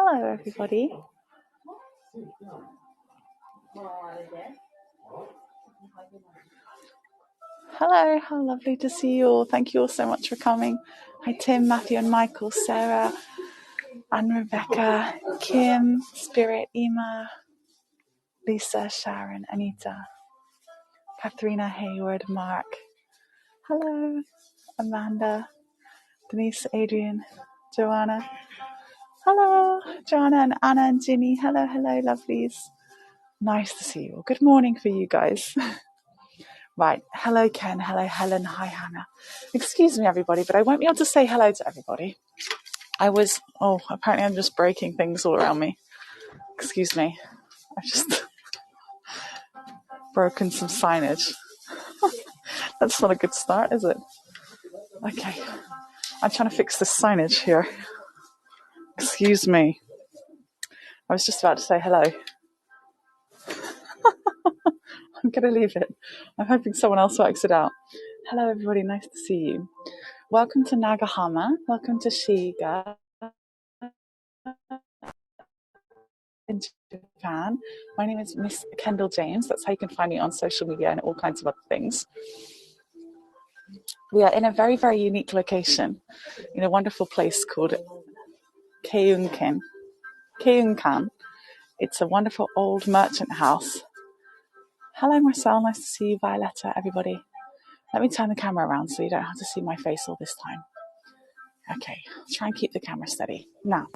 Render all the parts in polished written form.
Hello, everybody. Hello, how lovely to see you all. Thank you all so much for coming. Hi, Tim, Matthew, and Michael, Sarah, and Rebecca, Kim, Spirit, Emma, Lisa, Sharon, Anita, Katharina, Hayward, Mark. Hello, Amanda, Denise, Adrian, Joanna. Hello, Joanna and Anna and Ginny. Hello, lovelies. Nice to see you all. Good morning for you guys. Right. Hello, Ken. Hello, Helen. Hi, Hannah. Excuse me, everybody, but I won't be able to say hello to everybody. Apparently I'm just breaking things all around me. Excuse me. I've just broken some signage. That's not a good start, is it? Okay. I'm trying to fix this signage here. Excuse me. I was just about to say hello. I'm going to leave it. I'm hoping someone else works it out. Hello, everybody. Nice to see you. Welcome to Nagahama. Welcome to Shiga in Japan. My name is MissKendalJames. That's how you can find me on social media and all kinds of other things. We are in a very, very unique location in a wonderful place called Keunkan. It's a wonderful old merchant house. Hello, Marcel. Nice to see you. Violetta, everybody. Let me turn the camera around so you don't have to see my face all this time. Okay, try and keep the camera steady. Now,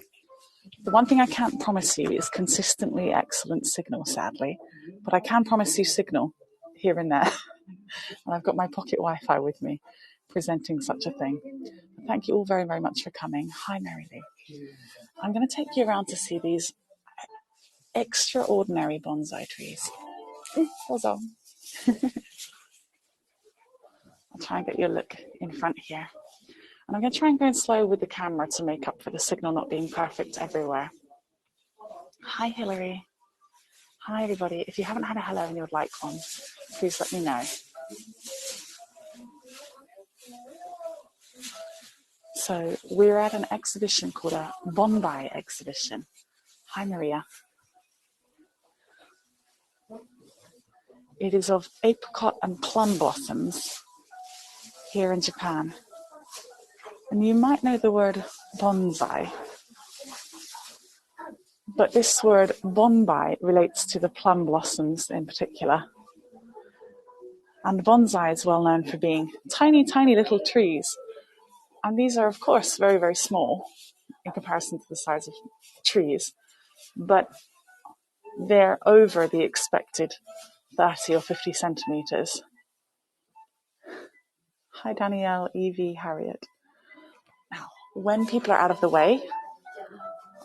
the one thing I can't promise you is consistently excellent signal, sadly, but I can promise you signal here and there. And I've got my pocket Wi-Fi with me, presenting such a thing. Thank you all very, very much for coming. Hi, Mary Lee. I'm going to take you around to see these extraordinary bonsai trees. Also, I'll try and get you a look in front here. And I'm going to try and go slow with the camera to make up for the signal not being perfect everywhere. Hi, Hilary. Hi, everybody. If you haven't had a hello and you would like one, please let me know. So we're at an exhibition called a Bonbai exhibition. Hi, Maria. It is of apricot and plum blossoms here in Japan. And you might know the word bonsai, but this word Bonbai relates to the plum blossoms in particular. And bonsai is well known for being tiny, tiny little trees. And these are, of course, very, very small in comparison to the size of trees, but they're over the expected 30 or 50 centimeters. Hi, Danielle, Evie, Harriet. Now, when people are out of the way,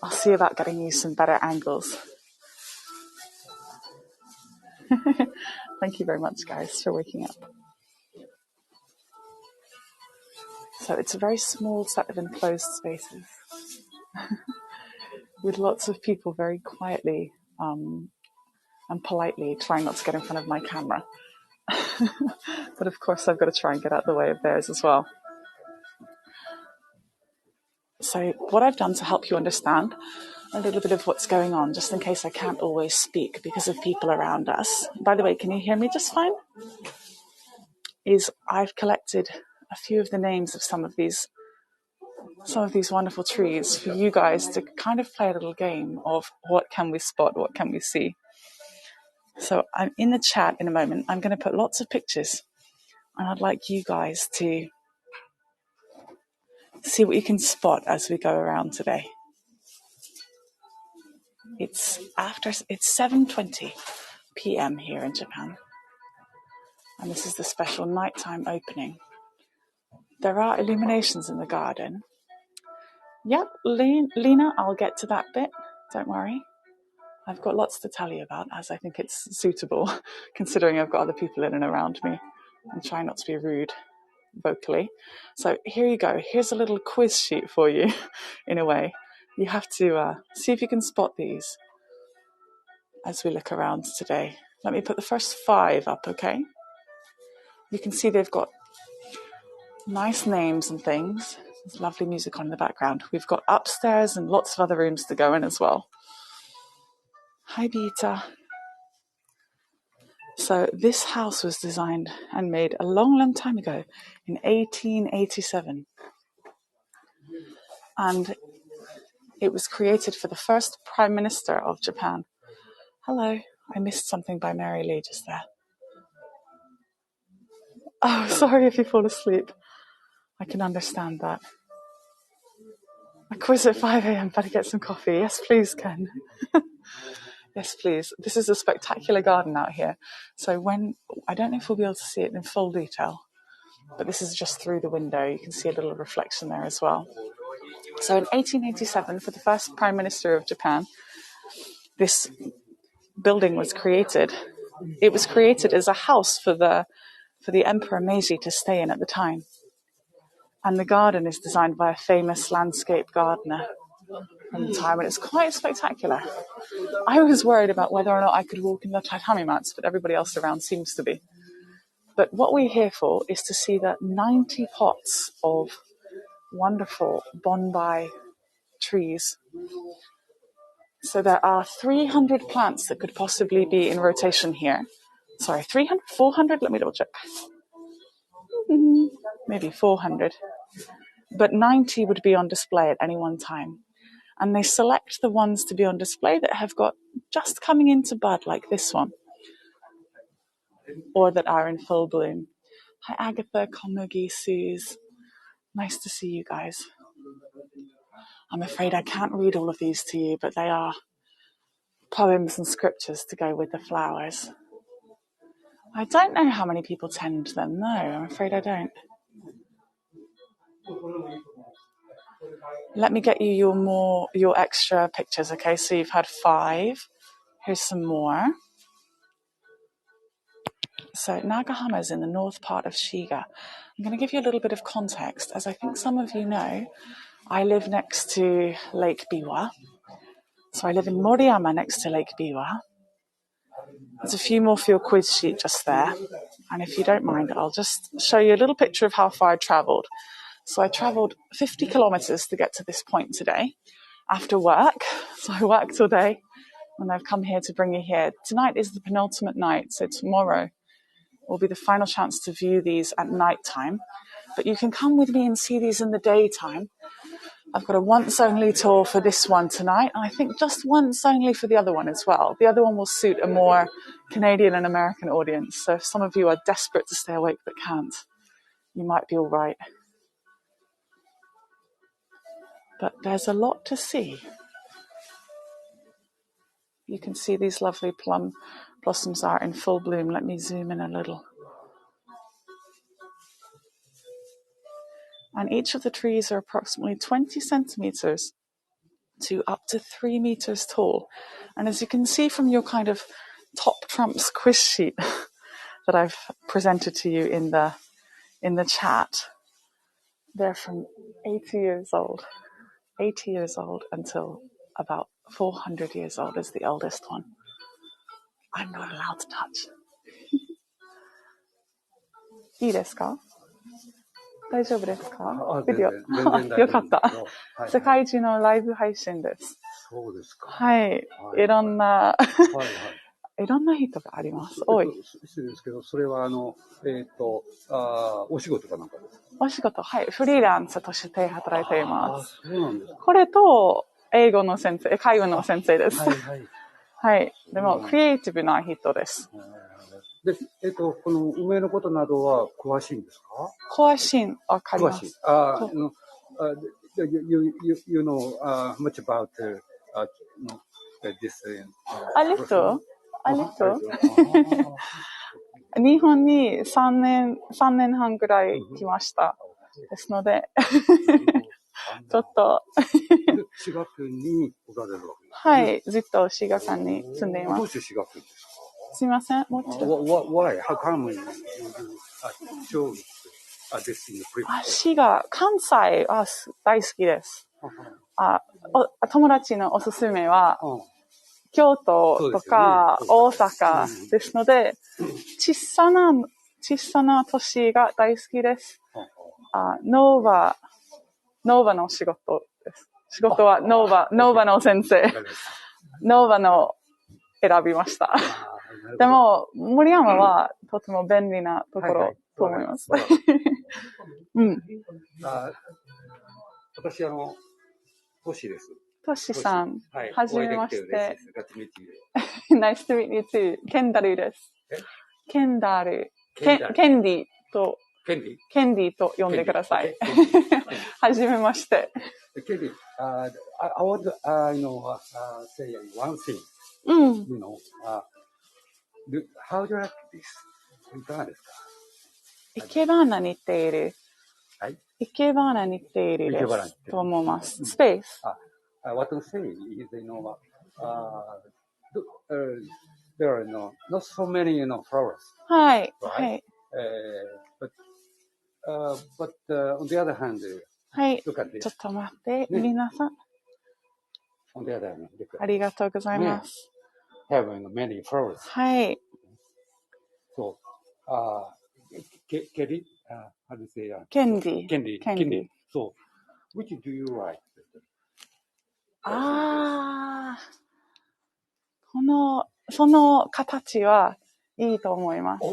I'll see about getting you some better angles. Thank you very much, guys, for waking up. So it's a very small set of enclosed spaces with lots of people very quietly and politely trying not to get in front of my camera. But of course, I've got to try and get out the way of theirs as well. So what I've done to help you understand a little bit of what's going on, just in case I can't always speak because of people around us. By the way, can you hear me just fine? Is I've collected a few of the names of some of these wonderful trees for you guys to kind of play a little game of what can we spot, what can we see. So I'm in the chat in a moment. I'm going to put lots of pictures, and I'd like you guys to see what you can spot as we go around today. It's 7:20 p.m. here in Japan, and this is the special nighttime opening. There are illuminations in the garden. Yep, Lena, I'll get to that bit. Don't worry. I've got lots to tell you about, as I think it's suitable, considering I've got other people in and around me. I'm trying not to be rude vocally. So here you go. Here's a little quiz sheet for you, in a way. You have to see if you can spot these as we look around today. Let me put the first 5 up, okay? You can see they've got nice names and things. There's lovely music on in the background. We've got upstairs and lots of other rooms to go in as well. Hi, Beta. So this house was designed and made a long, long time ago in 1887. And it was created for the first Prime Minister of Japan. Hello. I missed something by Mary Lee just there. Oh, sorry if you fall asleep. I can understand that. A quiz at 5 a.m. Better get some coffee. Yes, please, Ken. Yes, please. This is a spectacular garden out here. So I don't know if we'll be able to see it in full detail, but this is just through the window. You can see a little reflection there as well. So in 1887, for the first Prime Minister of Japan, this building was created. It was created as a house for the Emperor Meiji to stay in at the time. And the garden is designed by a famous landscape gardener from the time, and it's quite spectacular. I was worried about whether or not I could walk in the tatami mats, but everybody else around seems to be. But what we're here for is to see the 90 pots of wonderful Bonbai trees. So there are 300 plants that could possibly be in rotation here. Sorry, 300, 400? Let me double check. Maybe 400. But 90 would be on display at any one time. And they select the ones to be on display that have got just coming into bud, like this one, or that are in full bloom. Hi, Agatha, Komugi, Suze. Nice to see you guys. I'm afraid I can't read all of these to you, but they are poems and scriptures to go with the flowers. I don't know how many people tend them. No, I'm afraid I don't. Let me get you your extra pictures, okay? So you've had 5. Here's some more. So Nagahama is in the north part of Shiga. I'm going to give you a little bit of context. As I think some of you know, I live next to Lake Biwa. So I live in Moriyama next to Lake Biwa. There's a few more for your quiz sheet just there. And if you don't mind, I'll just show you a little picture of how far I travelled. So I travelled 50 kilometres to get to this point today after work. So I worked all day and I've come here to bring you here. Tonight is the penultimate night, so tomorrow will be the final chance to view these at night time. But you can come with me and see these in the daytime. I've got a once only tour for this one tonight, and I think just once only for the other one as well. The other one will suit a more Canadian and American audience. So if some of you are desperate to stay awake but can't, you might be all right. But there's a lot to see. You can see these lovely plum blossoms are in full bloom. Let me zoom in a little. And each of the trees are approximately 20 centimeters to up to 3 meters tall. And as you can see from your kind of top trumps quiz sheet that I've presented to you in the chat, they're from 80 years old until about 400 years old is the oldest one. I'm not allowed to touch. いいですか？大丈夫ですか？ビデオ。よかった。世界中のライブ配信です。そうですか。はい。いろんな、いろんな人があります。多い。失礼ですけど、それはお仕事かなんかですか？お仕事、はい。フリーランスとして働いています。そうなんですか。これと、英語の先生、介護の先生です。はいはい。はい。でも、クリエイティブな人です。で、この梅のことなどは詳しいんですか？詳しい、わかります。詳しい。You know much about this. A little. 日本に3年半ぐらい来ました。ですので、ちょっと。滋賀県におられるわけですね。はい、ずっと滋賀県に住んでいます。どうして滋賀県ですか？すみません、もう一度。Why? How come you chose this in the previous? 滋賀、関西は大好きです。友達のおすすめは、京都とか大阪ですので、小さな都市が大好きです。ノーバノーバの仕事です。仕事はノーバの先生。ノーバの選びました。でも、森山はとても便利なところと思います。うん。私、トシです。トシさん。はじめまして。Nice to meet you too. ケンダルです。ケンダル。ケンディと呼んでください。はじめまして。ケンディ、I want to, say one thing. How do you like this? いかがですか？生け花に似ている。生け花に似ているです。と思います。スペース。What to say is, there are not so many, flowers. はい。 Right? はい。But on the other hand, はい。 look at this. ちょっと待って、皆さん。On the other hand, ありがとうございます。have many flowers. はい。So, Kelly, how do you say? Candy. So, which do you like? その形はいいと思います。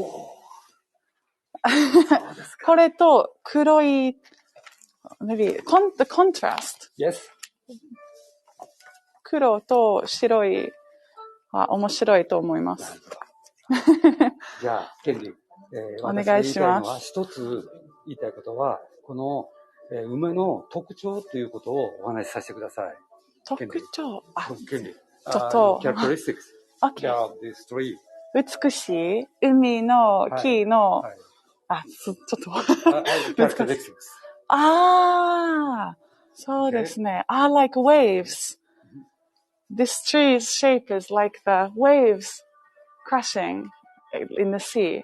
これと黒い、maybe the contrast. Yes. 黒と白いは面白いと思います。じゃあ、ケンディ、お願いします。一つ言いたいことは、この、梅の特徴ということをお話しさせてください。特徴。ケンディ。ちょっと。characteristics. Okay. of this tree. 美しい海の木の、ちょっと。characteristics. そうですね。Like waves. This tree's shape is like the waves crashing in the sea.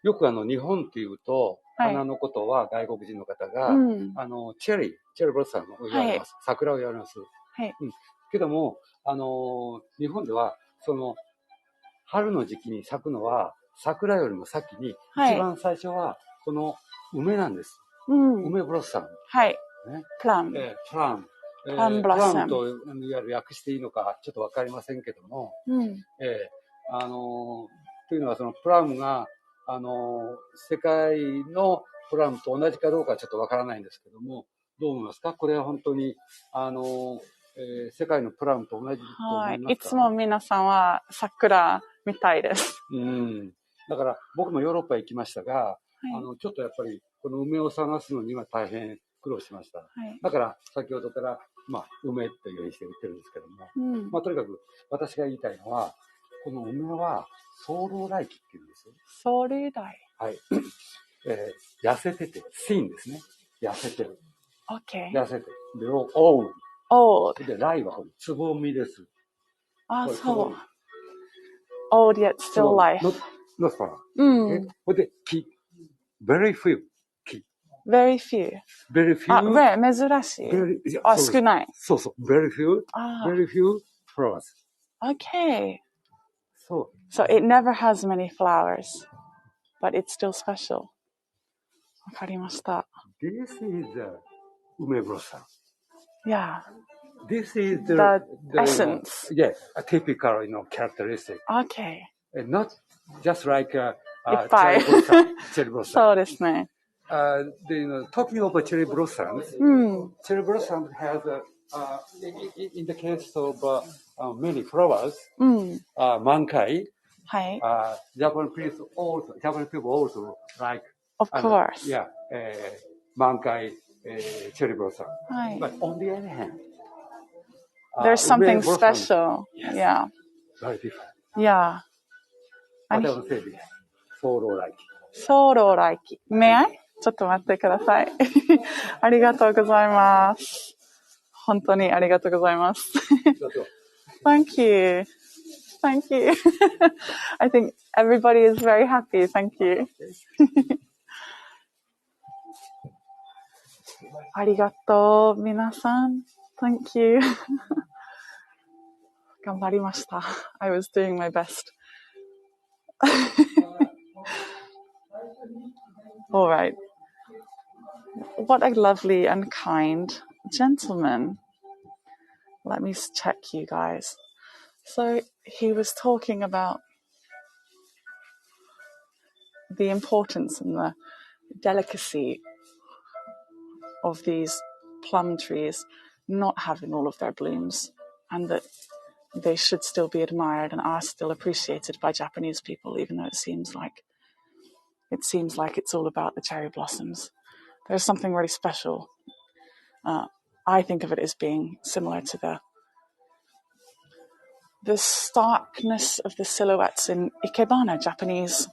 よく日本っていうと、花のことは外国人の方が、チェリーブロッサムを言われます。桜を言われます。けども、日本では、春の時期に咲くのは、桜よりも先に、一番最初は、この梅なんです。梅ブロッサム。はい。プラム。プラム。プラムといわゆる訳していいのかちょっとわかりませんけども、というのはそのプラムが世界のプラムと同じかどうかちょっとわからないんですけども、どう思いますか？これは本当に世界のプラムと同じと思いますか？いつも皆さんは桜みたいです。だから僕もヨーロッパへ行きましたが、ちょっとやっぱりこの梅を探すのには大変苦労しました。だから先ほどから梅というようにして売ってるんですけども、とにかく私が言いたいのは、この梅は早漏来期っていうんですよ。早漏来。はい。痩せてて、シーンですね。痩せてる。Okay. 痩せてる。で、old。で、来はつぼみです。そう。old yet still life. not far. で、木。very few. 木。very few. very few. rare 珍しい。少ない。そうそう。very few. very few flowers. Okay. So it never has many flowers, but it's still special. わかりました。This is the 梅blossom. Yeah. This is the essence. A typical, characteristic. Okay. And not just like cherry blossom. そうですね。Talking about cherry blossoms, cherry blossom has in the case of many flowers, mankai, Japanese people also like. Of course. Mankai cherry blossom. But on the other hand, there's something special. Yeah. Very different. Yeah. What I would say is sorrow like. Sorrow like. May I? ちょっと待ってください。ありがとうございます。本当にありがとうございます。Thank you. Thank you. I think everybody is very happy. Thank you. ありがとう、皆さん。Thank you. 頑張りました。I was doing my best. All right. What a lovely and kind gentleman. Let me check you guys. So he was talking about the importance and the delicacy of these plum trees not having all of their blooms, and that they should still be admired and are still appreciated by Japanese people, even though it seems like it's all about the cherry blossoms. There's something really special. I think of it as being similar to the starkness of the silhouettes in ikebana, Japanese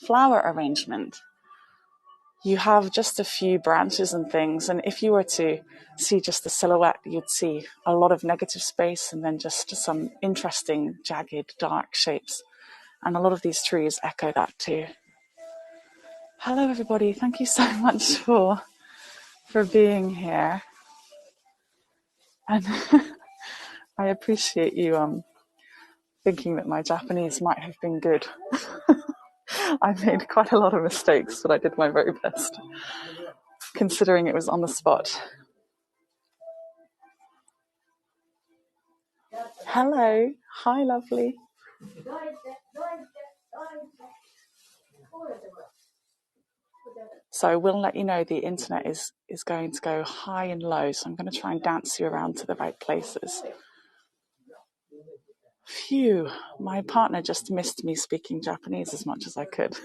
flower arrangement. You have just a few branches and things, and if you were to see just the silhouette, you'd see a lot of negative space and then just some interesting, jagged, dark shapes. And a lot of these trees echo that too. Hello, everybody. Thank you so much for being here. And I appreciate you thinking that my Japanese might have been good. I made quite a lot of mistakes, but I did my very best, considering it was on the spot. Hello. Hi, lovely. So we'll let you know the internet is going to go high and low, so I'm going to try and dance you around to the right places. Phew, my partner just missed me speaking Japanese as much as I could.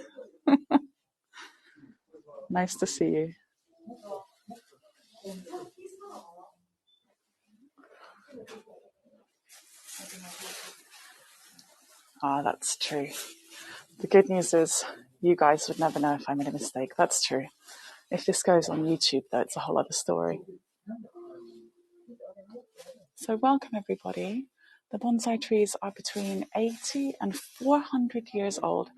Nice to see you. That's true. The good news is you guys would never know if I made a mistake. That's true. If this goes on YouTube, though, it's a whole other story. So welcome, everybody. The bonsai trees are between 80 and 400 years old,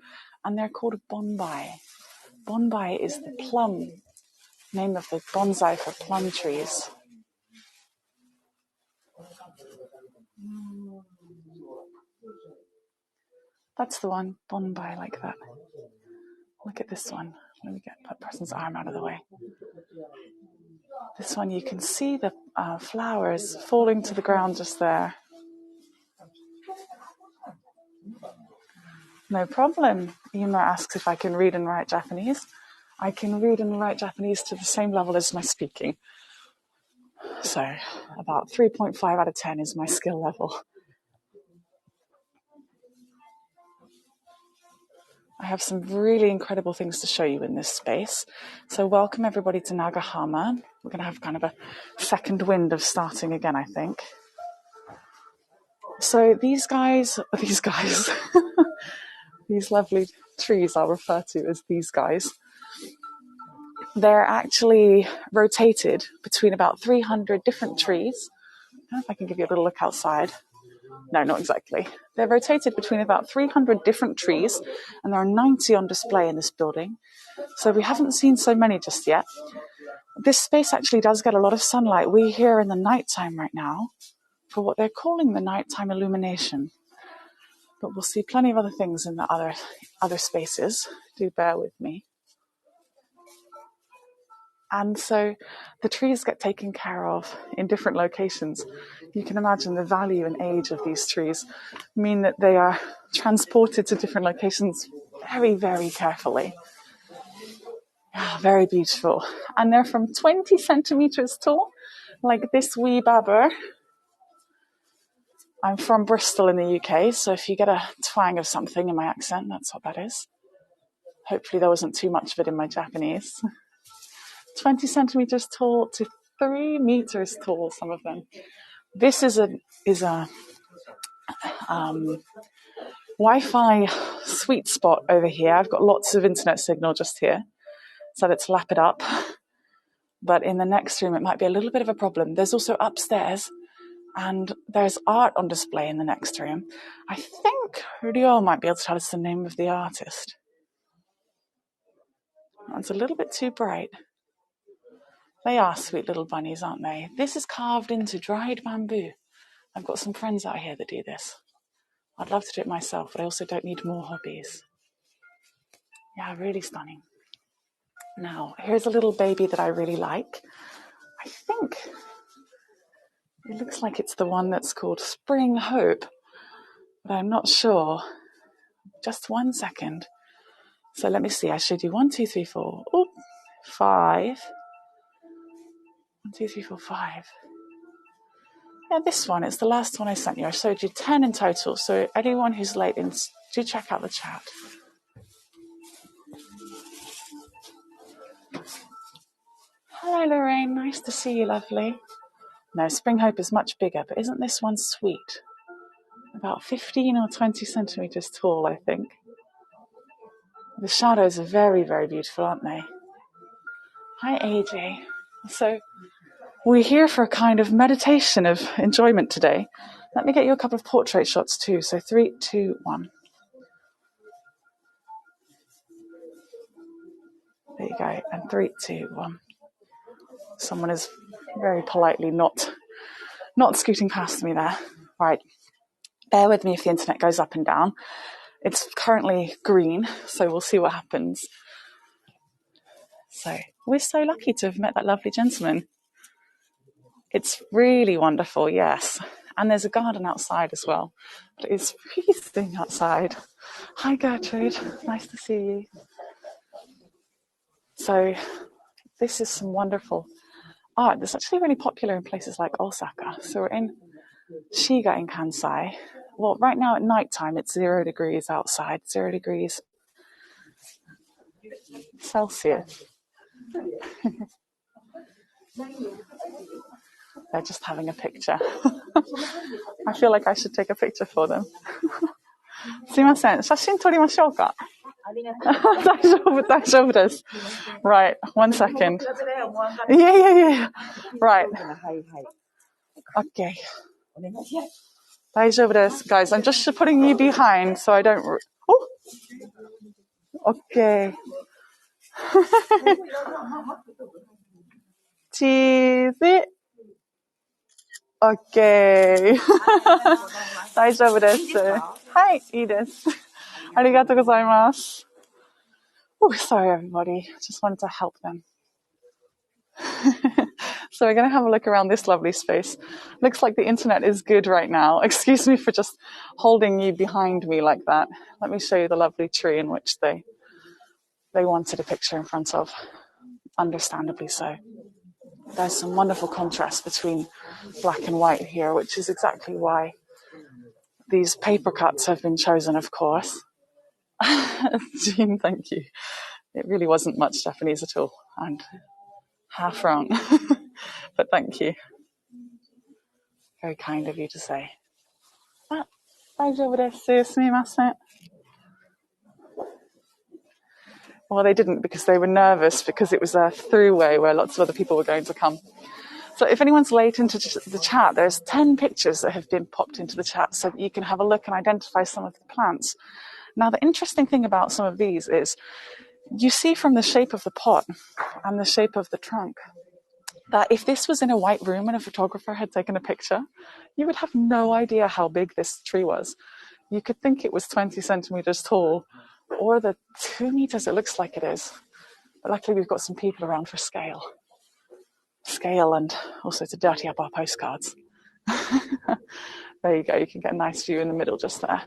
and they're called Bonbai. Bonbai is the plum, name of the bonsai for plum trees. That's the one, Bonbai, like that. Look at this one. Let me get that person's arm out of the way. This one, you can see the flowers falling to the ground just there. No problem. Ima asks if I can read and write Japanese. I can read and write Japanese to the same level as my speaking. So about 3.5 out of 10 is my skill level. I have some really incredible things to show you in this space. So welcome everybody to Nagahama. We're going to have kind of a second wind of starting again, I think. So these these lovely trees I'll refer to as these guys, they're actually rotated between about 300 different trees. I don't know if I can give you a little look outside. No, not exactly. They're rotated between about 300 different trees, and there are 90 on display in this building. So we haven't seen so many just yet. This space actually does get a lot of sunlight. We're here in the nighttime right now for what they're calling the nighttime illumination. But we'll see plenty of other things in the other spaces. Do bear with me. And so the trees get taken care of in different locations. You can imagine the value and age of these trees mean that they are transported to different locations very, very carefully. Very beautiful. And they're from 20 centimeters tall, like this wee babber. I'm from Bristol in the UK, so if you get a twang of something in my accent, that's what that is. Hopefully there wasn't too much of it in my Japanese. 20 centimeters tall to 3 meters tall, some of them. This is a Wi-Fi sweet spot over here. I've got lots of internet signal just here, so let's lap it up. But in the next room, it might be a little bit of a problem. There's also upstairs, and there's art on display in the next room. I think Ryo might be able to tell us the name of the artist. It's a little bit too bright. They are sweet little bunnies, aren't they? This is carved into dried bamboo. I've got some friends out here that do this. I'd love to do it myself, but I also don't need more hobbies. Yeah, really stunning. Now, here's a little baby that I really like. I think it looks like it's the one that's called Spring Hope, but I'm not sure. Just 1 second. So let me see. I showed you 1, 2, 3, 4, 5. 1, 2, 3, 4, 5. Yeah, this one. It's the last one I sent you. I showed you 10 in total. So anyone who's late, do check out the chat. Hello, Lorraine. Nice to see you, lovely. No, Spring Hope is much bigger, but isn't this one sweet? About 15 or 20 centimeters tall, I think. The shadows are very, very beautiful, aren't they? Hi, AJ. So we're here for a kind of meditation of enjoyment today. Let me get you a couple of portrait shots too. So 3, 2, 1. There you go. And 3, 2, 1. Someone is very politely not scooting past me there. Right. Bear with me if the internet goes up and down. It's currently green, so we'll see what happens. So we're so lucky to have met that lovely gentleman. It's really wonderful, yes. And there's a garden outside as well. But it's freezing outside. Hi, Gertrude. Nice to see you. So this is some wonderful art that's actually really popular in places like Osaka. So we're in Shiga in Kansai. Well, right now at nighttime, it's 0 degrees outside, 0 degrees Celsius. They're just having a picture. I feel like I should take a picture for them. すいません、写真撮りましょうか。大丈夫です。Right, 1 second. Yeah. Right. Okay. 大丈夫です。Guys, I'm just putting you behind so I don't... Okay. Cheese. Okay. 大丈夫です。はい、いいです。ありがとうございます。Oh, sorry, everybody. Just wanted to help them. So we're going to have a look around this lovely space. Looks like the internet is good right now. Excuse me for just holding you behind me like that. Let me show you the lovely tree in which they wanted a picture in front of. Understandably so. There's some wonderful contrast between black and white here, which is exactly why these paper cuts have been chosen, of course. Jean, thank you. It really wasn't much Japanese at all, and half wrong. But thank you. Very kind of you to say. 大丈夫です。すみません. Well, they didn't because they were nervous because it was a throughway where lots of other people were going to come. So if anyone's late into the chat, there's 10 pictures that have been popped into the chat so that you can have a look and identify some of the plants. Now, the interesting thing about some of these is you see from the shape of the pot and the shape of the trunk that if this was in a white room and a photographer had taken a picture, you would have no idea how big this tree was. You could think it was 20 centimeters tall, or the 2 meters it looks like it is. But luckily we've got some people around for scale and also to dirty up our postcards. There you go, you can get a nice view in the middle just there.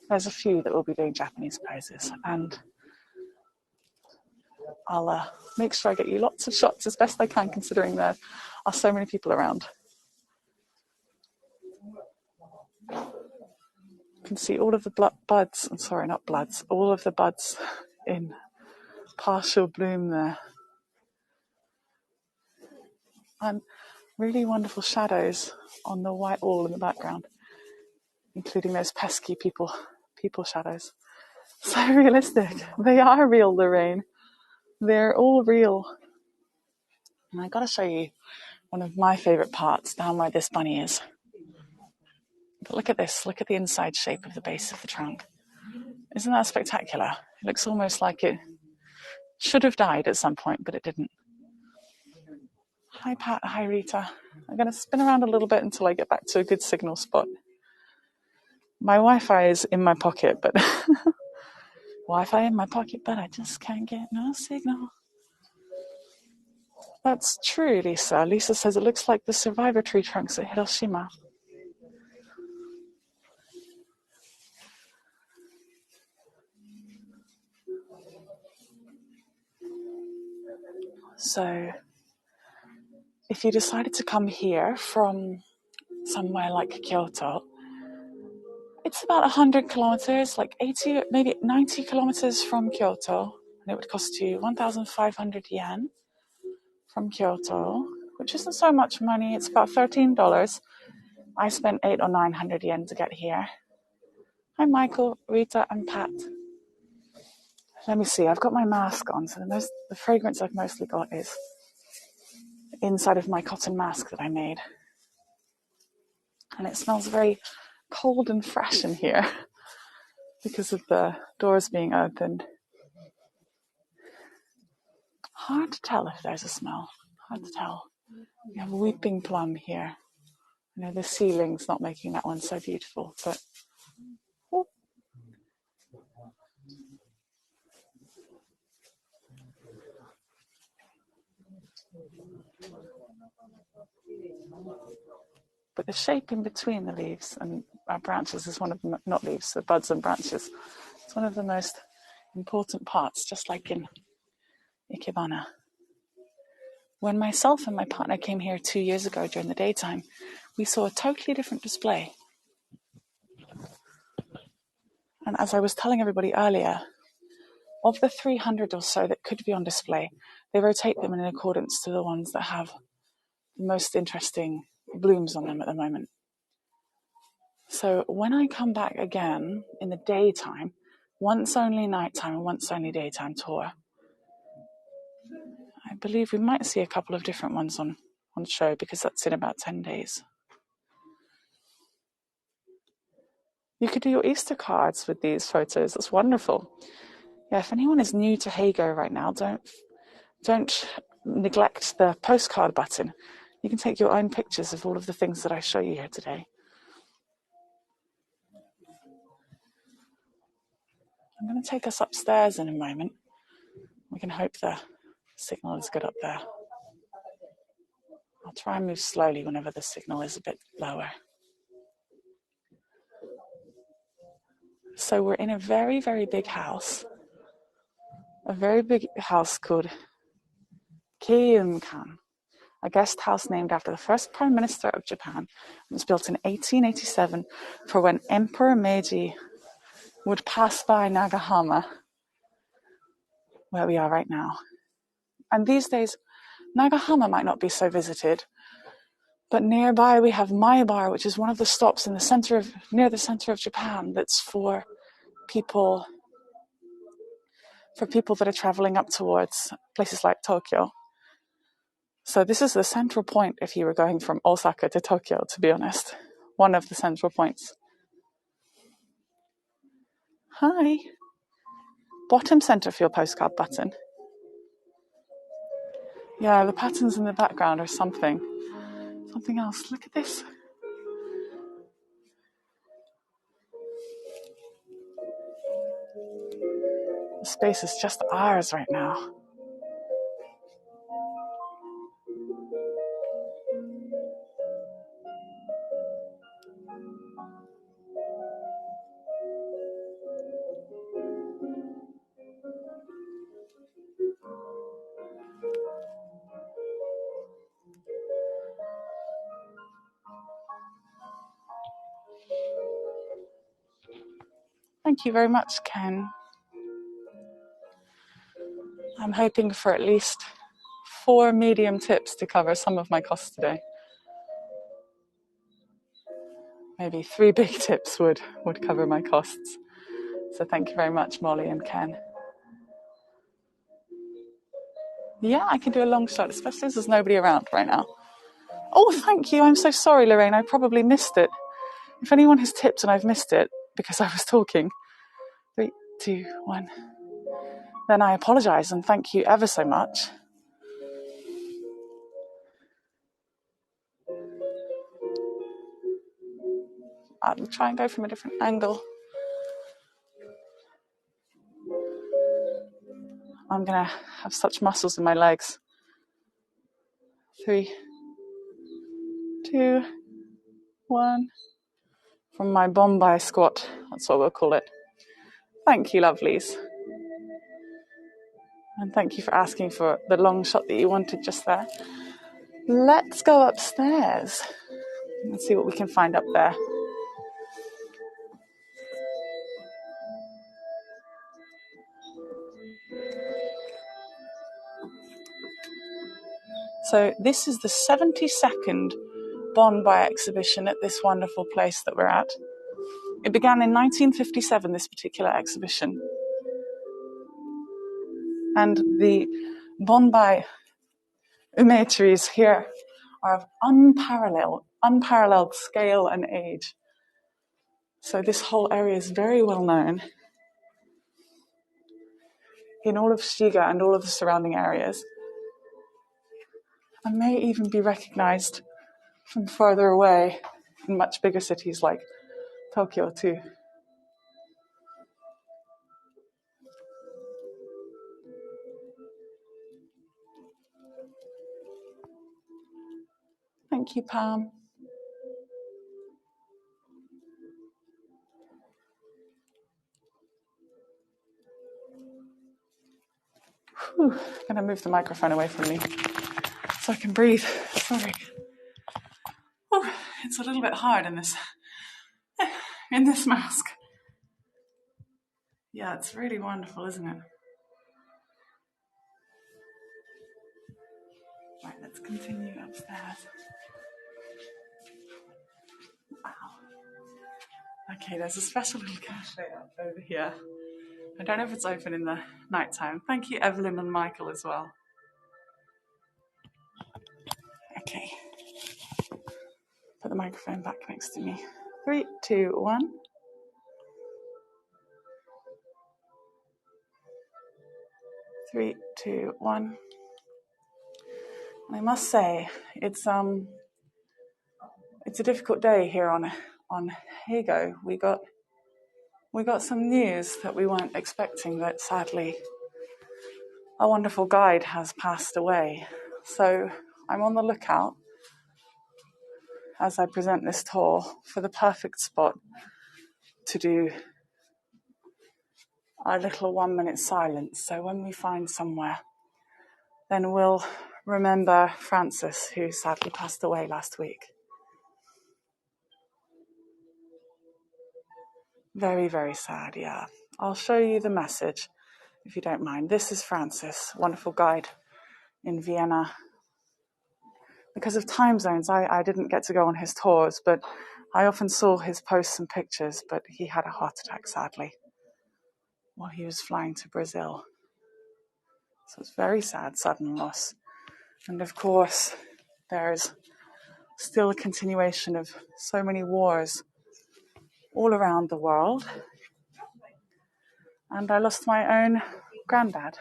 There's a few that will be doing Japanese poses, and I'll make sure I get you lots of shots as best I can, considering there are so many people around. You can see all of the buds, I'm sorry, not bloods, all of the buds in partial bloom there. And really wonderful shadows on the white wall in the background, including those pesky people shadows. So realistic. They are real, Lorraine. They're all real. And I gotta show you one of my favorite parts, down where this bunny is. But look at this. Look at the inside shape of the base of the trunk. Isn't that spectacular? It looks almost like it should have died at some point, but it didn't. Hi, Pat. Hi, Rita. I'm going to spin around a little bit until I get back to a good signal spot. My Wi-Fi is in my pocket, but Wi-Fi in my pocket, but I just can't get no signal. That's true, Lisa. Lisa says it looks like the survivor tree trunks at Hiroshima. So, if you decided to come here from somewhere like Kyoto, it's about 100 kilometers, like 80, maybe 90 kilometers from Kyoto. And it would cost you 1,500 yen from Kyoto, which isn't so much money. It's about $13. I spent 800 or 900 yen to get here. Hi, Michael, Rita, and Pat. Let me see. I've got my mask on, so the fragrance I've mostly got is inside of my cotton mask that I made. And it smells very cold and fresh in here because of the doors being opened. Hard to tell if there's a smell. Hard to tell. We have weeping plum here. I know the ceiling's not making that one so beautiful, but oh. But the shape in between the leaves and our branches is one of the, not leaves, the buds and branches. It's one of the most important parts, just like in Ikebana. When myself and my partner came here 2 years ago during the daytime, we saw a totally different display. And as I was telling everybody earlier, of the 300 or so that could be on display, they rotate them in accordance to the ones that have the most interesting blooms on them at the moment. So when I come back again in the daytime, once only nighttime and once only daytime tour, I believe we might see a couple of different ones on show because that's in about 10 days. You could do your Easter cards with these photos. That's wonderful. Yeah, if anyone is new to Heygo right now, don't neglect the postcard button. You can take your own pictures of all of the things that I show you here today. I'm going to take us upstairs in a moment. We can hope the signal is good up there. I'll try and move slowly whenever the signal is a bit lower. So we're in a very, very big house. A very big house called Keimkan, a guest house named after the first Prime Minister of Japan. It was built in 1887 for when Emperor Meiji would pass by Nagahama, where we are right now. And these days, Nagahama might not be so visited, but nearby we have Maebar, which is one of the stops in the near the center of Japan that's for people that are traveling up towards places like Tokyo. So this is the central point if you were going from Osaka to Tokyo, to be honest. One of the central points. Hi. Bottom center for your postcard button. Yeah, the patterns in the background are something else. Look at this. The space is just ours right now. Thank you very much, Ken. I'm hoping for at least 4 medium tips to cover some of my costs today. Maybe 3 big tips would cover my costs. So thank you very much, Molly and Ken. Yeah, I can do a long shot, especially as there's nobody around right now. Oh, thank you. I'm so sorry, Lorraine. I probably missed it. If anyone has tipped and I've missed it because I was talking, 3, 2, 1. Then I apologize and thank you ever so much. I'll try and go from a different angle. I'm going to have such muscles in my legs. 3, 2, 1. From my Bonbai squat. That's what we'll call it. Thank you, lovelies. And thank you for asking for the long shot that you wanted just there. Let's go upstairs and see what we can find up there. So this is the 72nd Bonbai exhibition at this wonderful place that we're at. It began in 1957, this particular exhibition. And the Bonbai ume trees here are of unparalleled scale and age. So this whole area is very well known in all of Shiga and all of the surrounding areas, and may even be recognized from further away in much bigger cities like Tokyo too. Thank you, Pam. I'm going to move the microphone away from me so I can breathe. Sorry. Oh, it's a little bit hard in this mask. Yeah, it's really wonderful, isn't it? Right, let's continue upstairs. Wow. Okay, there's a special little cafe up over here. I don't know if it's open in the nighttime. Thank you, Evelyn and Michael, as well. Okay. Put the microphone back next to me. 3, 2, 1. 3, 2, 1. And I must say, it's a difficult day here on Heygo. We got some news that we weren't expecting, that sadly a wonderful guide has passed away. So I'm on the lookout as I present this tour for the perfect spot to do our little 1-minute silence. So when we find somewhere, then we'll remember Francis, who sadly passed away last week. Very, very sad, yeah. I'll show you the message, if you don't mind. This is Francis, wonderful guide in Vienna. Because of time zones, I didn't get to go on his tours, but I often saw his posts and pictures, but he had a heart attack, sadly, while he was flying to Brazil. So it's very sad, sudden loss. And of course, there's still a continuation of so many wars all around the world. And I lost my own granddad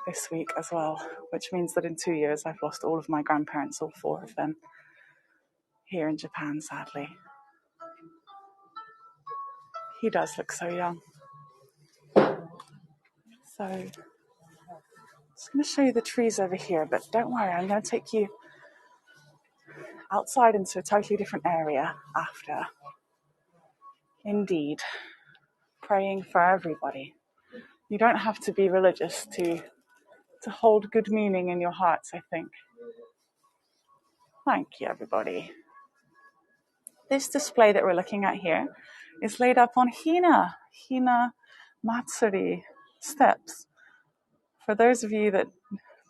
this week as well, which means that in 2 years I've lost all of my grandparents, all 4 of them, here in Japan, sadly. He does look so young. So I'm just going to show you the trees over here, but don't worry, I'm going to take you outside into a totally different area after. Indeed, praying for everybody. You don't have to be religious to hold good meaning in your hearts, I think. Thank you, everybody. This display that we're looking at here is laid up on Hina Matsuri steps. For those of you that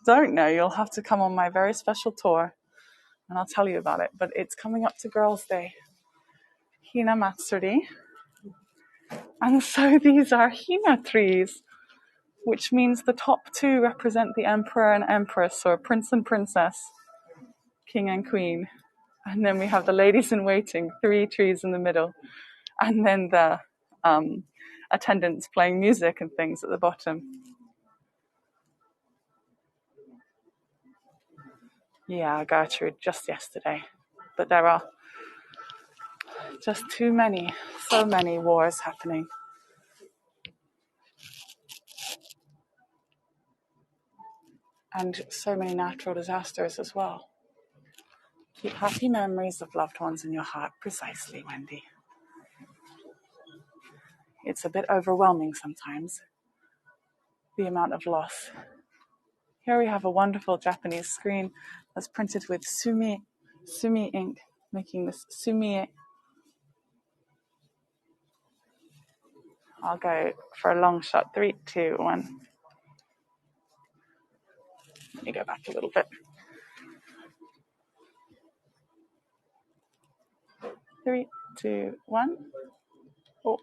don't know, you'll have to come on my very special tour and I'll tell you about it. But it's coming up to Girls' Day, Hina Matsuri. And so these are Hina trees, which means the top 2 represent the emperor and empress, or prince and princess, king and queen. And then we have the ladies in waiting, 3 trees in the middle. And then the attendants playing music and things at the bottom. Yeah, Gertrude, just yesterday. But there are just so many wars happening. and so many natural disasters as well. Keep happy memories of loved ones in your heart. Precisely, Wendy. It's a bit overwhelming sometimes, the amount of loss. Here we have a wonderful Japanese screen that's printed with sumi ink, making this sumi. I'll go for a long shot. 3, 2, 1. Let me go back a little bit. 3, 2, 1. Oh,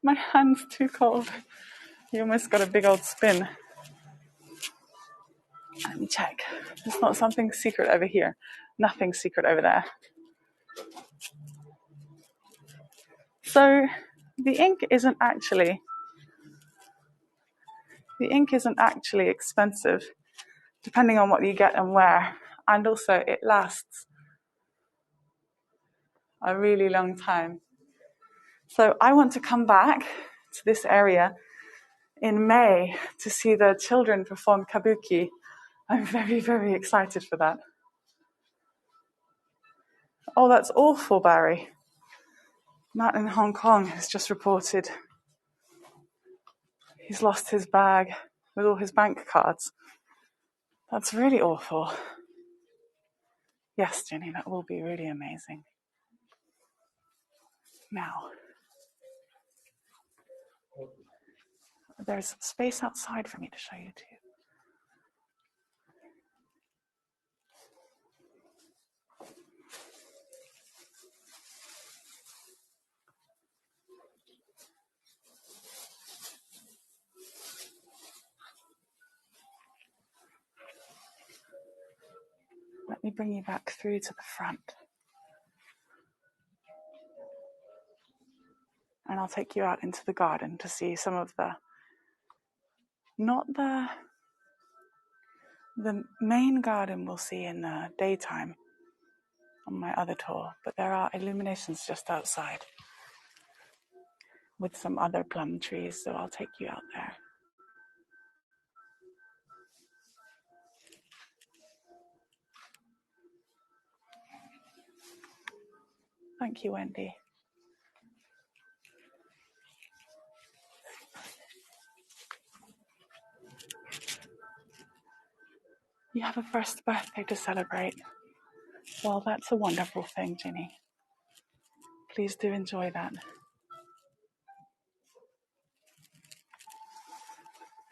my hand's too cold. You almost got a big old spin. Let me check. There's not something secret over here. Nothing secret over there. So the ink isn't actually expensive, depending on what you get and where. And also it lasts a really long time. So I want to come back to this area in May to see the children perform kabuki. I'm very, very excited for that. Oh, that's awful, Barry. Matt in Hong Kong has just reported he's lost his bag with all his bank cards. That's really awful. Yes, Jenny, that will be really amazing. Now, there's space outside for me to show you too. Let me bring you back through to the front. And I'll take you out into the garden to see some of not the main garden we'll see in the daytime on my other tour, but there are illuminations just outside with some other plum trees, so I'll take you out there. Thank you, Wendy. You have a first birthday to celebrate. Well, that's a wonderful thing, Ginny. Please do enjoy that.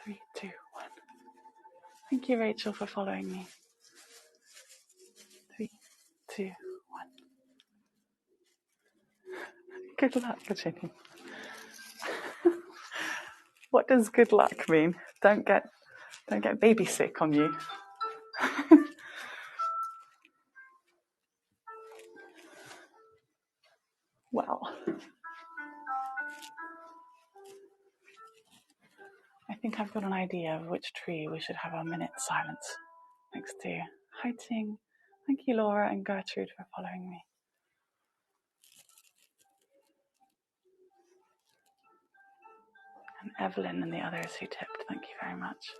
3, 2, 1. Thank you, Rachel, for following me. 3, 2, 1. Good luck, Ginny. What does good luck mean? Don't get baby sick on you. Well, I think I've got an idea of which tree we should have our minute silence next to. Hi, Ting. Thank you, Laura and Gertrude, for following me. And Evelyn and the others who tipped. Thank you very much.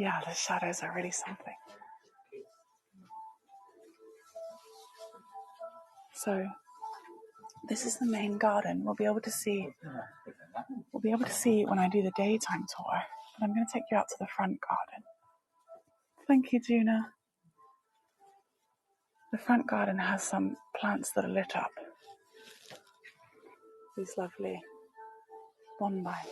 Yeah, the shadows are really something. So this is the main garden. We'll be able to see when I do the daytime tour. But I'm going to take you out to the front garden. Thank you, Juna. The front garden has some plants that are lit up. These lovely Bonbai.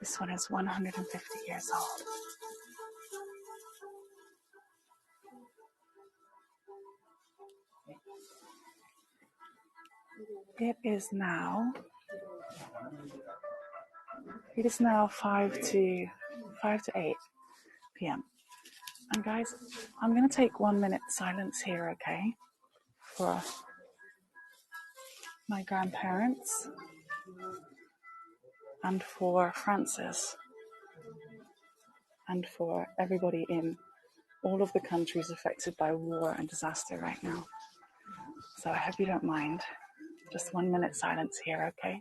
This one is 150 years old. It is now 5 to 8 p.m. And guys, I'm going to take 1 minute silence here, okay, for my grandparents and for Francis and for everybody in all of the countries affected by war and disaster right now. So I hope you don't mind. Just 1 minute silence here, okay?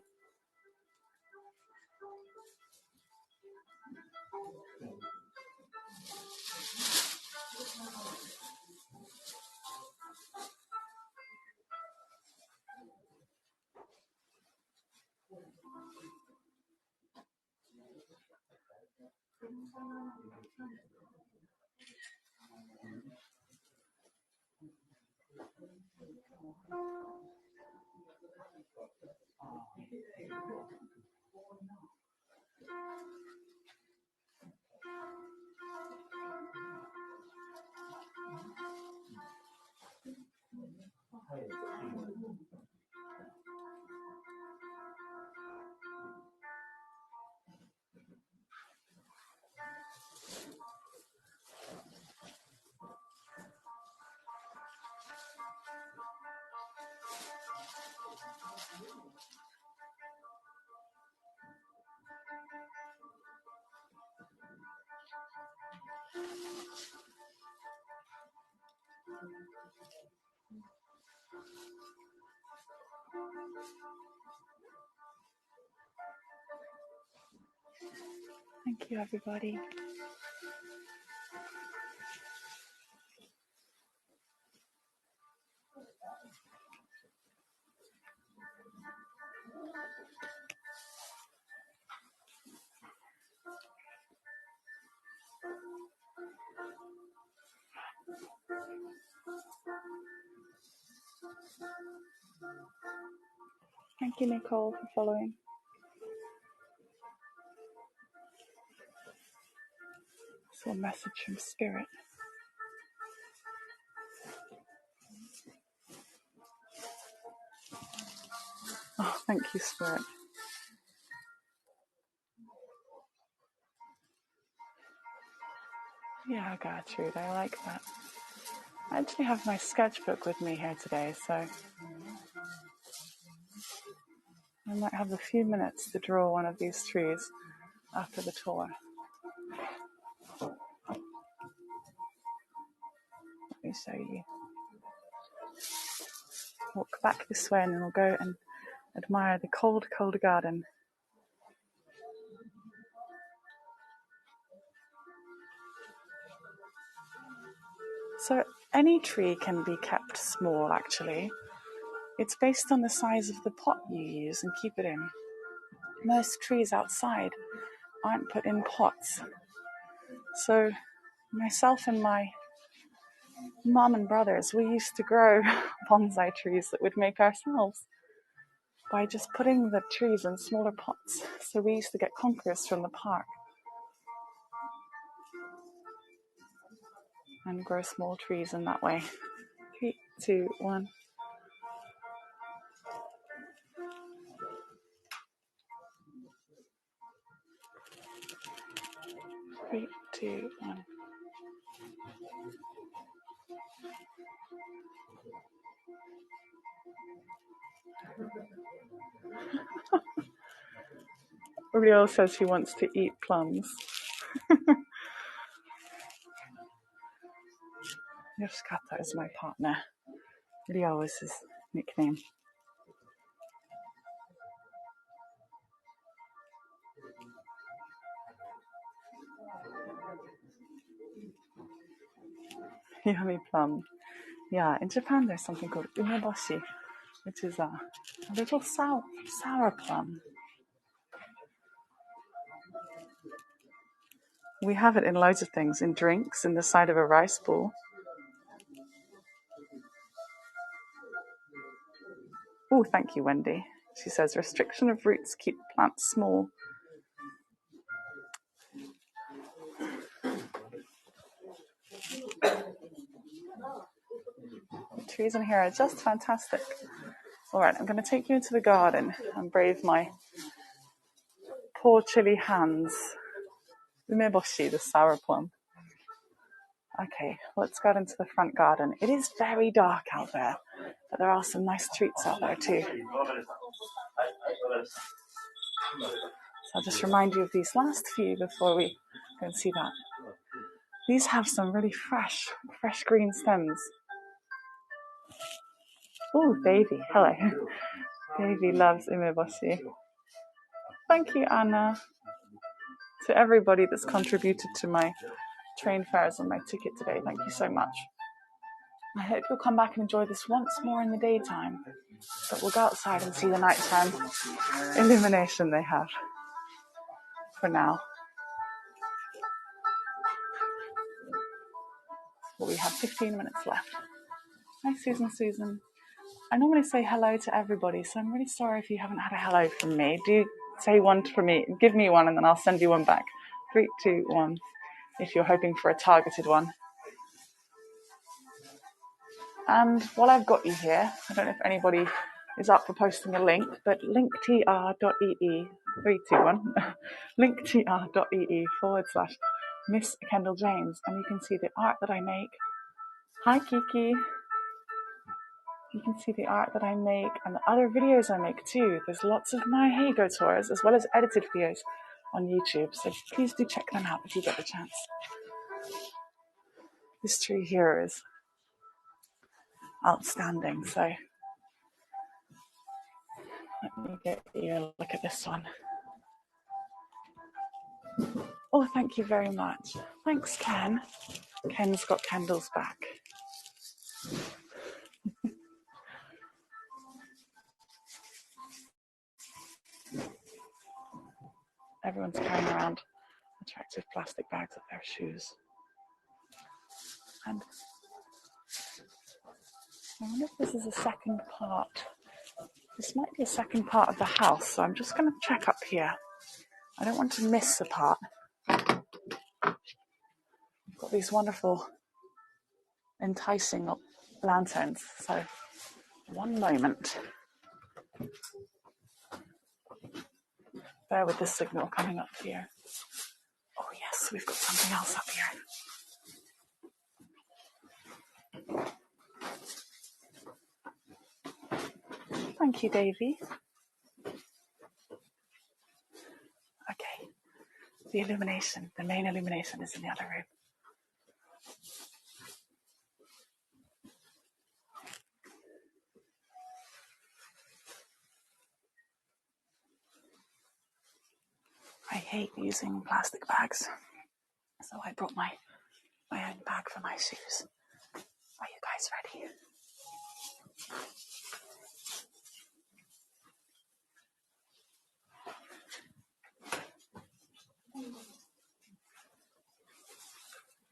Thank you, everybody. Thank you, Nicole, for following. It's a message from Spirit. Oh, thank you, Spirit. Yeah, Gertrude, I like that. I actually have my sketchbook with me here today, so I might have a few minutes to draw one of these trees after the tour. Let me show you. Walk back this way and then we'll go and admire the cold, cold garden. So any tree can be kept small, actually. It's based on the size of the pot you use and keep it in. Most trees outside aren't put in pots. So myself and my mom and brothers, we used to grow bonsai trees that we'd make ourselves by just putting the trees in smaller pots. So we used to get conkers from the park and grow small trees in that way. 3, 2, 1. 3, 2, 1. Uriel says he wants to eat plums. Yoshikata is my partner. Uriel is his nickname. Yummy plum. Yeah, in Japan there's something called umeboshi, which is a little sour plum. We have it in loads of things, in drinks, in the side of a rice bowl. Oh, thank you, Wendy. She says, restriction of roots keep plants small. trees in here are just fantastic. All right, I'm going to take you into the garden and brave my poor chilly hands. Umeboshi, the sour plum. Okay, let's go into the front garden. It is very dark out there, but there are some nice treats out there too. So I'll just remind you of these last few before we go and see that. These have some really fresh green stems. Oh, Davy, hello. Davy loves umeboshi. Thank you, Anna. To everybody that's contributed to my train fares and my ticket today, thank you so much. I hope you'll come back and enjoy this once more in the daytime, but we'll go outside and see the nighttime illumination they have for now. Well, we have 15 minutes left. Hi, Susan. I normally say hello to everybody, so I'm really sorry if you haven't had a hello from me. Do say one for me. Give me one and then I'll send you one back. 3, 2, 1, if you're hoping for a targeted one. And while I've got you here, I don't know if anybody is up for posting a link, but linktr.ee, 3, 2, 1, linktr.ee/MissKendalJames, and you can see the art that I make. Hi, Kiki. You can see the art that I make and the other videos I make too. There's lots of my Heygo tours as well as edited videos on YouTube, so please do check them out if you get the chance. This tree here is outstanding, so let me get you a look at this one. Oh, thank you very much. Thanks, Ken. Ken's got candles back. Everyone's carrying around attractive plastic bags of their shoes. And I wonder if this is a second part. This might be a second part of the house, so I'm just going to check up here. I don't want to miss a part. We've got these wonderful, enticing lanterns, so one moment. Bear with the signal coming up here. Oh yes, we've got something else up here. Thank you, Davy. Okay, the illumination, the main illumination is in the other room. I hate using plastic bags, so I brought my own bag for my shoes. Are you guys ready?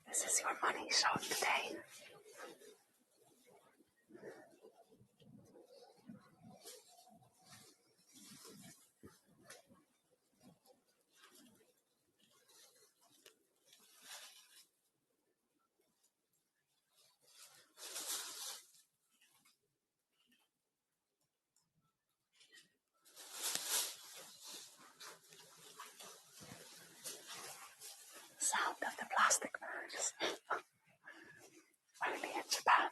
This is your money shot today. Sound of the plastic bags. Only in Japan.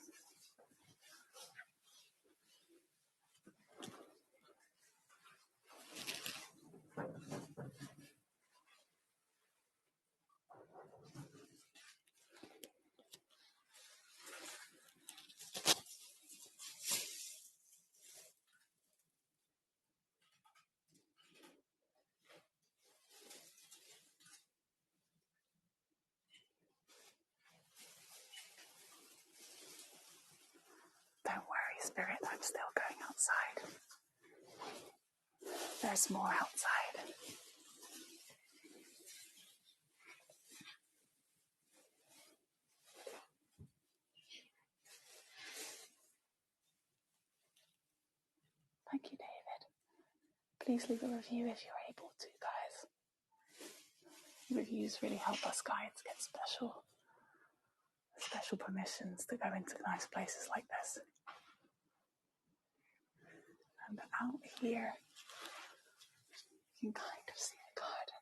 Don't worry, Spirit, I'm still going outside. There's more outside. Thank you, David. Please leave a review if you're able to, guys. Reviews really help us guides get special special permissions to go into nice places like this. And out here, you can kind of see the garden.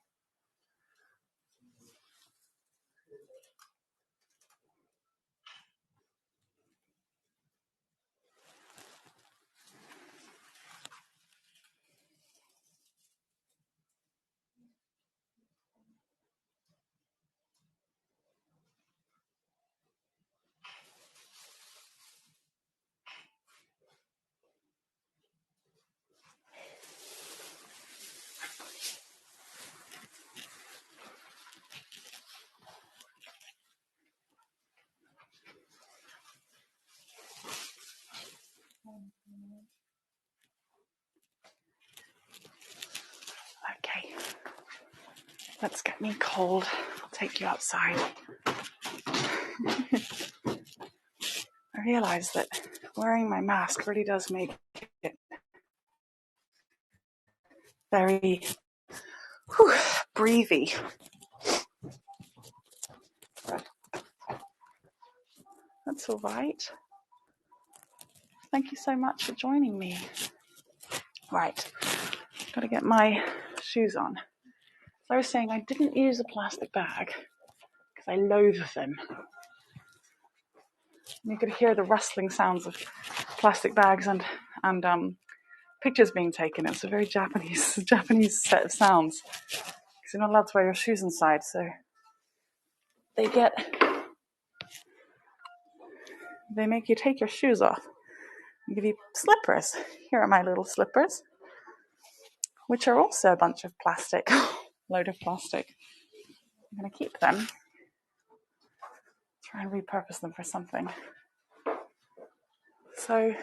Okay, let's get me cold. I'll take you outside. I realize that wearing my mask really does make it very breathy. That's all right. Thank you so much for joining me. Right, got to get my shoes on. So I was saying I didn't use a plastic bag because I loathe them. You could hear the rustling sounds of plastic bags and pictures being taken. It's a very Japanese set of sounds because you're not allowed to wear your shoes inside. So they make you take your shoes off and give you slippers. Here are my little slippers, which are also a bunch of plastic, load of plastic. I'm going to keep them, try and repurpose them for something. So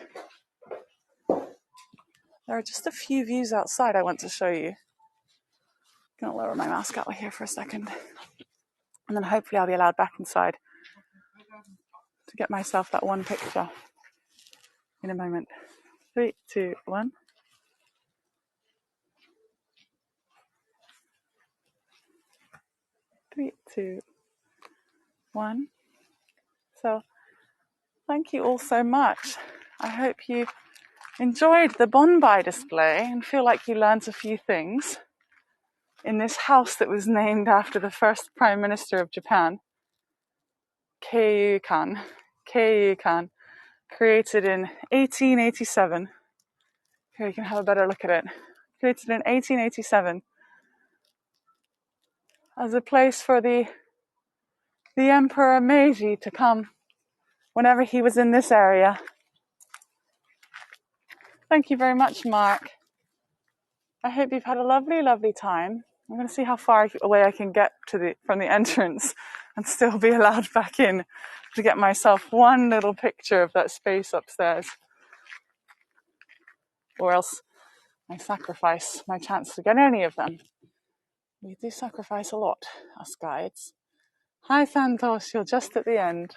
there are just a few views outside I want to show you. I'm going to lower my mask out here for a second. And then hopefully I'll be allowed back inside to get myself that one picture in a moment. 3, 2, 1. Three, two, one. So thank you all so much. I hope you enjoyed the Bonbai display and feel like you learned a few things in this house that was named after the first Prime Minister of Japan, Keijukan, created in 1887. Here you can have a better look at it. Created in 1887 as a place for the Emperor Meiji to come whenever he was in this area. Thank you very much, Mark. I hope you've had a lovely, lovely time. I'm going to see how far away I can get from the entrance and still be allowed back in to get myself one little picture of that space upstairs. Or else I sacrifice my chance to get any of them. We do sacrifice a lot, us guides. Hi, Santosh, you're just at the end.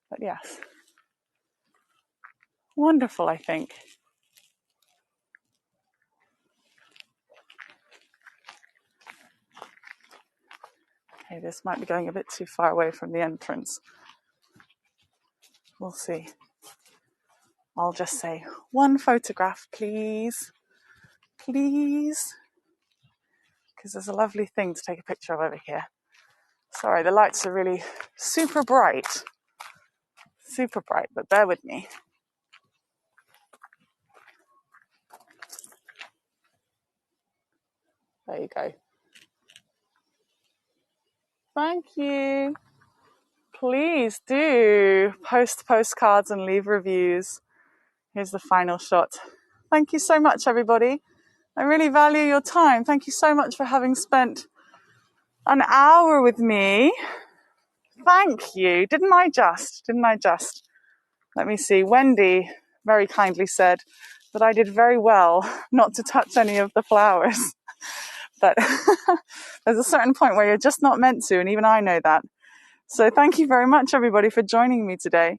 But yes, wonderful, I think. Okay, this might be going a bit too far away from the entrance. We'll see. I'll just say, one photograph, please. Please. Because there's a lovely thing to take a picture of over here. Sorry, the lights are really super bright. Super bright, but bear with me. There you go. Thank you. Please do post postcards and leave reviews. Here's the final shot. Thank you so much, everybody. I really value your time. Thank you so much for having spent an hour with me. Thank you. Didn't I just? Let me see. Wendy very kindly said that I did very well not to touch any of the flowers. But there's a certain point where you're just not meant to, and even I know that. So thank you very much, everybody, for joining me today.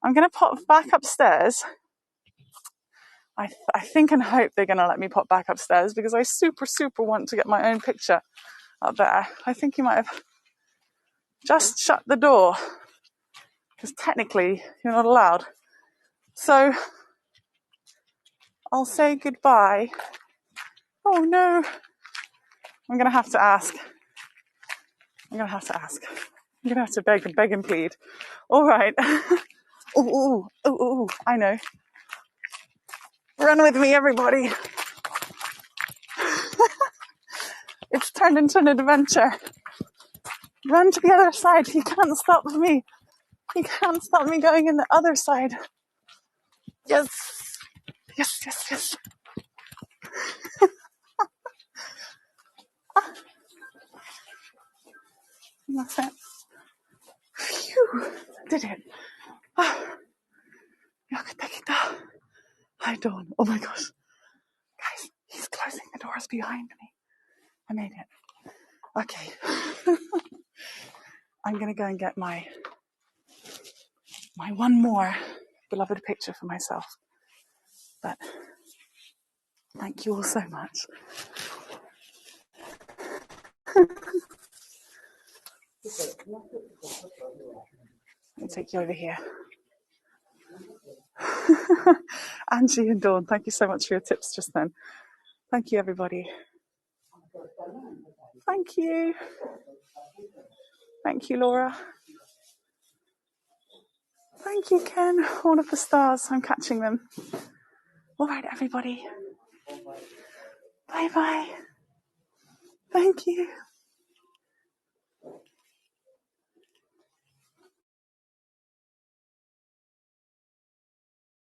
I'm going to pop back upstairs. I think and hope they're going to let me pop back upstairs because I super want to get my own picture up there. I think you might have just shut the door, because technically you're not allowed. So I'll say goodbye. Oh no, I'm gonna have to ask. I'm gonna have to beg and plead. All right. Oh, I know. Run with me, everybody. It's turned into an adventure. Run to the other side. You can't stop me. You can't stop me going in the other side. Yes. That's it. Phew. Did it. Hi, Dawn. Oh my gosh. Guys, he's closing the doors behind me. I made it. Okay. I'm going to go and get my one more beloved picture for myself. But thank you all so much. Let me take you over here. Angie and Dawn, thank you so much for your tips just then. Thank you, everybody. Thank you. Thank you, Laura. Thank you, Ken. All of the stars. I'm catching them. All right, everybody. Bye-bye. Thank you.